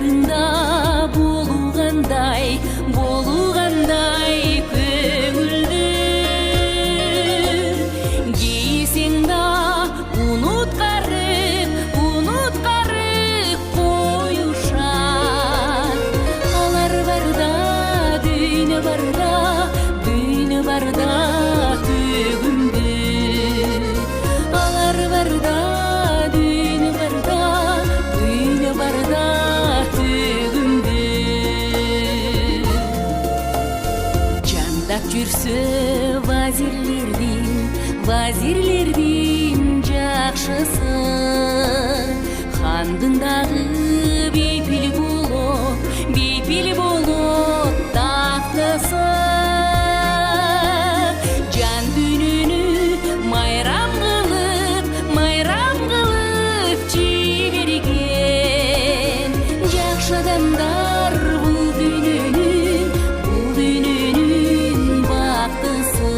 алдарыңда болугандай көңүлдү кийсең да унуткарып коюшат алар барда дүйнө барда төгүмдү алар барда дүйнө барда төгүмдү жандап жүрсө вазирлердин жакшысы хандын дагы бейпил болот тактысы жан дүйнөнү майрам кылып жиберген жакшы адамдар бул дүйнөнүн бактысы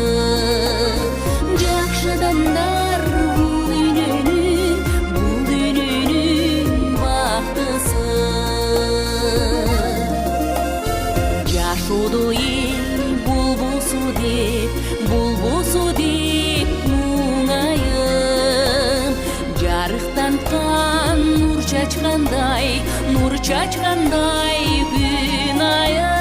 жакшы адамдар бул дүйнөнүн бактысы жашоодо эл болбосо деп муңайым жарыктанткан нур чачкандай күн айым